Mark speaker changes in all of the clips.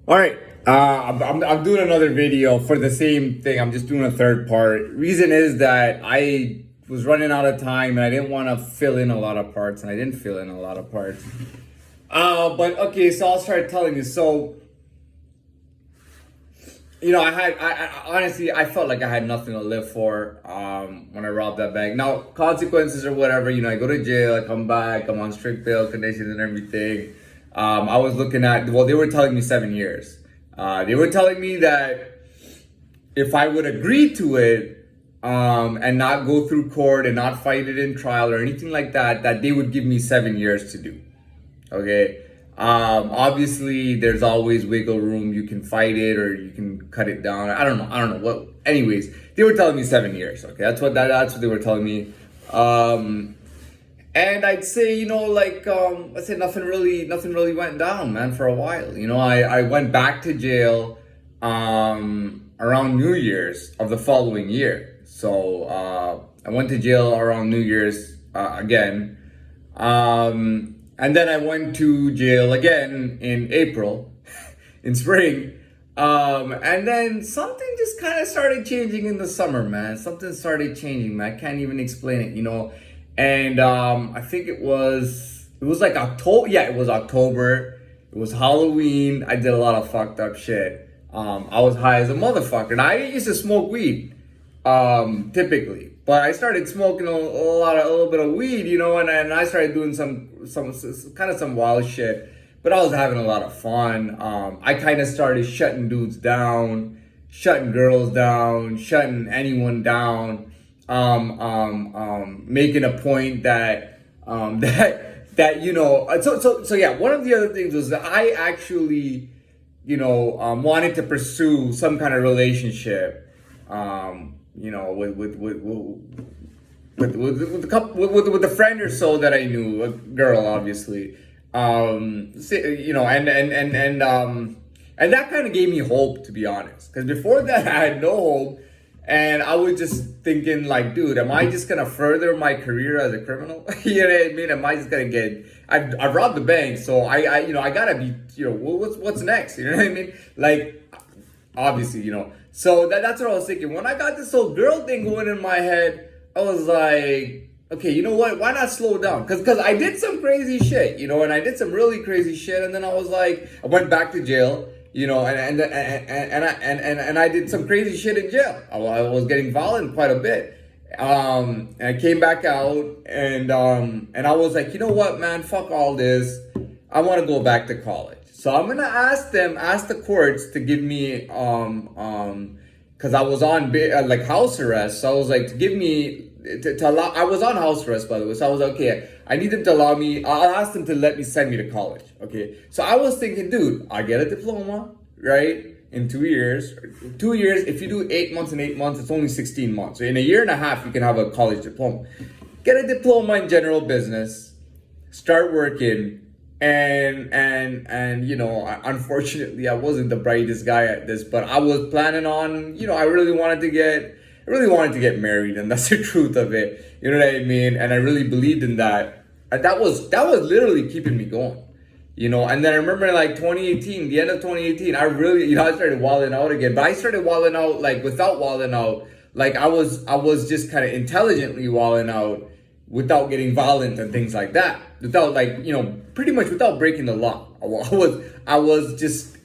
Speaker 1: All right. I'm doing another video for the same thing. I'm just doing a third part. Reason is that I was running out of time and I didn't want to fill in a lot of parts, and I didn't fill in a lot of parts. But okay, so I'll start telling you. So, I honestly, I felt like I had nothing to live for when I robbed that bank. Now, consequences or whatever, I go to jail, I come back, I'm on strict bail conditions and everything. I was looking at, well, they were telling me 7 years. They were telling me that if I would agree to it and not go through court and not fight it in trial or anything like that, that they would give me 7 years to do. Okay. Obviously, there's always wiggle room. You can fight it or you can cut it down. I don't know. What. Anyways, they were telling me 7 years. Okay, that's what they were telling me. And I'd say, I'd say nothing really went down, man, for a while. I went back to jail around New Year's of the following year. So I went to jail around New Year's again. And then I went to jail again in April, in spring. And then something just kind of started changing in the summer, man. Something started changing, man. I can't even explain it. And I think it was like October. Yeah, it was October. It was Halloween. I did a lot of fucked up shit. I was high as a motherfucker. And I used to smoke weed, typically. But I started smoking a little bit of weed, and I started doing some kind of some wild shit. But I was having a lot of fun. I kind of started shutting dudes down, shutting girls down, shutting anyone down. Making a point that so yeah. One of the other things was that I actually wanted to pursue some kind of relationship. With a friend or so that I knew, a girl, obviously. And that kind of gave me hope, to be honest. Because before that, I had no hope, and I was just thinking, like, dude, am I just gonna further my career as a criminal? You know what I mean? Am I just gonna get? I robbed the bank, so I gotta be, what's next? You know what I mean? Like, obviously, So that's what I was thinking. When I got this whole girl thing going in my head, I was like, okay, you know what? Why not slow down? Because I did some crazy shit, and I did some really crazy shit, and then I was like, I went back to jail, and I did some crazy shit in jail. I was getting violent quite a bit. And I came back out, and I was like, you know what, man? Fuck all this. I want to go back to college. So I'm gonna ask the courts to give me because I was on like house arrest. So I was like, to give me to allow. I was on house arrest, by the way. So I was like, okay. I need them to allow me. I'll ask them to let me send me to college. Okay. So I was thinking, dude, I get a diploma, right? In 2 years. 2 years. If you do 8 months and 8 months, it's only 16 months. So in a year and a half, you can have a college diploma. Get a diploma in general business. Start working. And unfortunately, I wasn't the brightest guy at this, but I was planning on, I really wanted to get married, and that's the truth of it. You know what I mean? And I really believed in that. And that was literally keeping me going. And then I remember in like 2018, the end of 2018, I really, I started wilding out again, but I started wilding out like without wilding out. Like I was just kind of intelligently wilding out without getting violent and things like that. Without pretty much without breaking the law. I was just,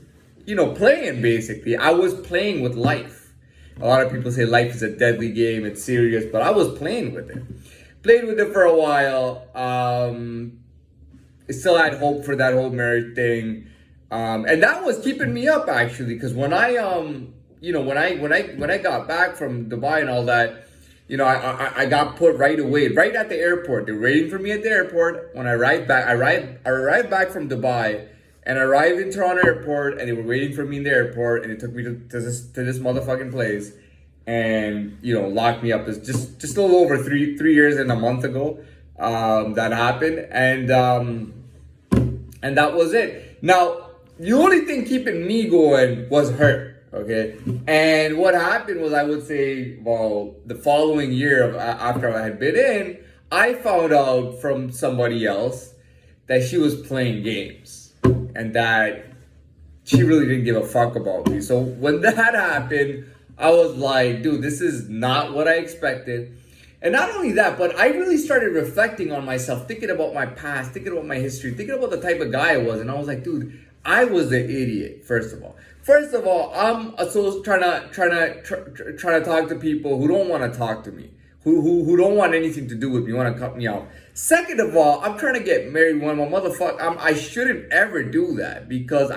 Speaker 1: playing basically. I was playing with life. A lot of people say life is a deadly game, it's serious, but I was playing with it. Played with it for a while. I still had hope for that whole marriage thing. And that was keeping me up actually, because when I when I got back from Dubai and all that, I got put right away, right at the airport. They were waiting for me at the airport. When I arrived back, I arrived back from Dubai, and I arrived in Toronto airport, and they were waiting for me in the airport, and it took me to this motherfucking place, and locked me up. It's just a little over three years and a month ago that happened, and that was it. Now the only thing keeping me going was her. Okay, and what happened was, I would say, well, the following year after I had been in, I found out from somebody else that she was playing games, and that she really didn't give a fuck about me. So when that happened, I was like, dude, this is not what I expected. And not only that, but I really started reflecting on myself, thinking about my past, thinking about my history, thinking about the type of guy I was. And I was like, dude, I was the idiot, first of all. First of all, I'm so trying to talk to people who don't want to talk to me, who don't want anything to do with me, want to cut me out. Second of all, I'm trying to get married when my motherfucker, I shouldn't ever do that because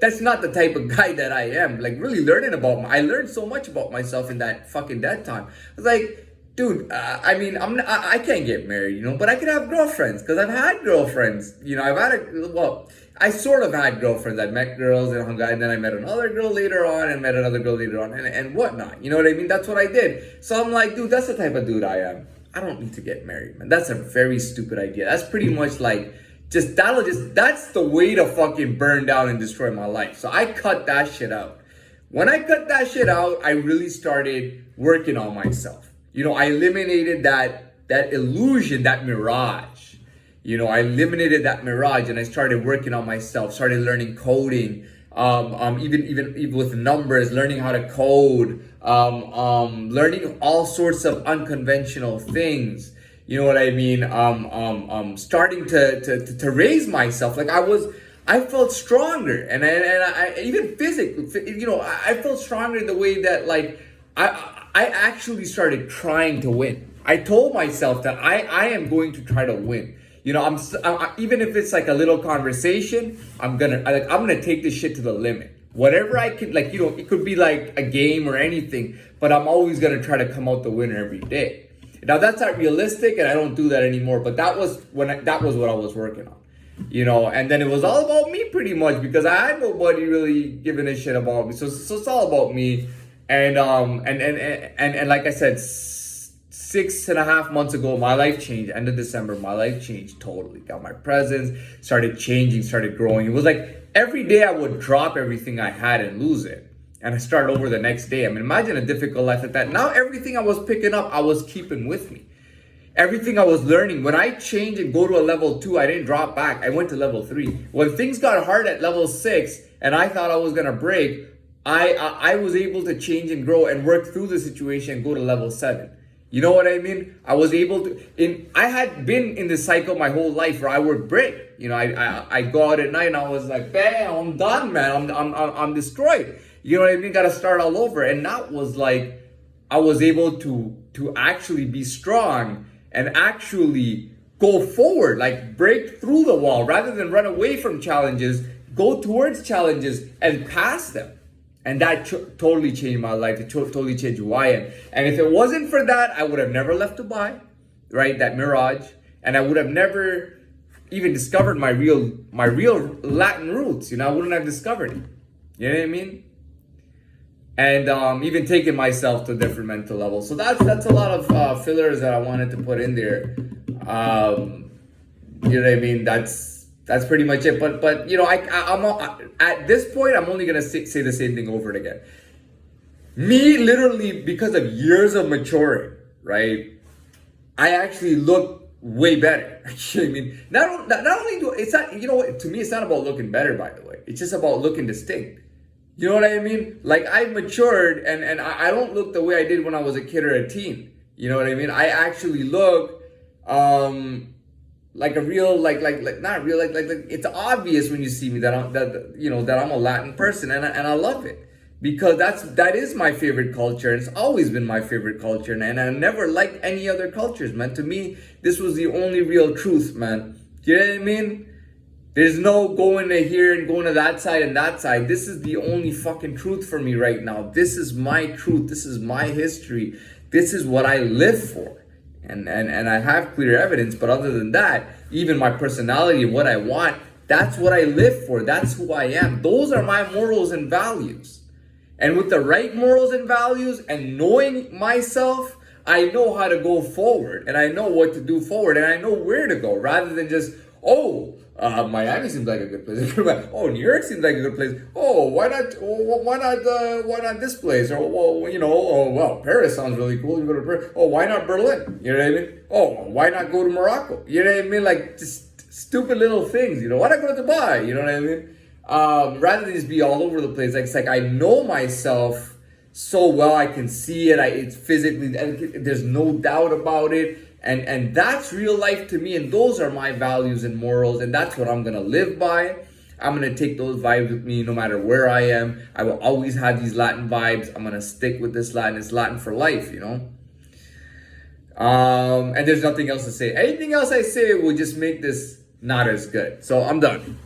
Speaker 1: that's not the type of guy that I am. Like really learning I learned so much about myself in that fucking dead time. I was like, dude, I mean, I can't get married, you know, but I could have girlfriends because I've had girlfriends. You know, I sort of had girlfriends. I met girls and hung out, and then I met another girl later on and met another girl later on and whatnot. You know what I mean? That's what I did. So I'm like, dude, that's the type of dude I am. I don't need to get married, man. That's a very stupid idea. That's pretty much like, that's the way to fucking burn down and destroy my life. So I cut that shit out. When I cut that shit out, I really started working on myself. You know, I eliminated that illusion, that mirage. You know, I eliminated that mirage and I started working on myself, started learning coding, even with numbers, learning how to code, learning all sorts of unconventional things. You know what I mean? Starting to raise myself. Like I felt stronger and I even physically, you know, I felt stronger in the way that like, I actually started trying to win. I told myself that I am going to try to win. You know, even if it's like a little conversation, I'm gonna take this shit to the limit. Whatever I could, like, you know, it could be like a game or anything, but I'm always gonna try to come out the winner every day. Now that's not realistic, and I don't do that anymore. But that was what I was working on. You know, and then it was all about me pretty much because I had nobody really giving a shit about me. So it's all about me. And like I said, 6.5 months ago, my life changed. End of December, my life changed totally. Got my presents, started changing, started growing. It was like every day I would drop everything I had and lose it. And I start over the next day. I mean, imagine a difficult life like that. Now everything I was picking up, I was keeping with me. Everything I was learning, when I change and go to a level 2, I didn't drop back. I went to level 3. When things got hard at level 6 and I thought I was gonna break, I was able to change and grow and work through the situation and go to level 7. You know what I mean? I was able to, I had been in this cycle my whole life where I would break. You know, I go out at night and I was like, bam, I'm done, man. I'm destroyed. You know what I mean? Got to start all over. And that was like, I was able to actually be strong and actually go forward, like break through the wall rather than run away from challenges, go towards challenges and pass them. And that totally changed my life. It totally changed who I am. And if it wasn't for that, I would have never left Dubai, right? That mirage. And I would have never even discovered my real Latin roots. You know, I wouldn't have discovered it. You know what I mean? And even taking myself to different mental levels. So that's a lot of fillers that I wanted to put in there. You know what I mean? That's pretty much it. But you know, I'm at this point, I'm only gonna say the same thing over and again. Me, literally, because of years of maturing, right? I actually look way better. I mean, not only do it's not, you know what? To me, it's not about looking better. By the way, it's just about looking distinct. You know what I mean? Like I've matured, and I don't look the way I did when I was a kid or a teen. You know what I mean? I actually look like a real, like not real, like it's obvious when you see me that I'm a Latin person, and I love it because that is my favorite culture, and it's always been my favorite culture, and I never liked any other cultures, man. To me, this was the only real truth, man. You know what I mean? There's no going to here and going to that side and that side. This is the only fucking truth for me right now. This is my truth. This is my history. This is what I live for. And I have clear evidence, but other than that, even my personality and what I want, that's what I live for. That's who I am. Those are my morals and values. And with the right morals and values and knowing myself, I know how to go forward, and I know what to do forward, and I know where to go, rather than just, Miami seems like a good place. Oh, New York seems like a good place. Oh, why not this place? Or, well, Paris sounds really cool. You go to Paris. Oh, why not Berlin? You know what I mean? Oh, why not go to Morocco? You know what I mean? Like, just stupid little things, you know? Why not go to Dubai? You know what I mean? rather than just be all over the place. Like, it's like I know myself so well, I can see it. It's physically, there's no doubt about it. And that's real life to me. And those are my values and morals. And that's what I'm going to live by. I'm going to take those vibes with me no matter where I am. I will always have these Latin vibes. I'm going to stick with this Latin. It's Latin for life, you know? And there's nothing else to say. Anything else I say will just make this not as good. So I'm done.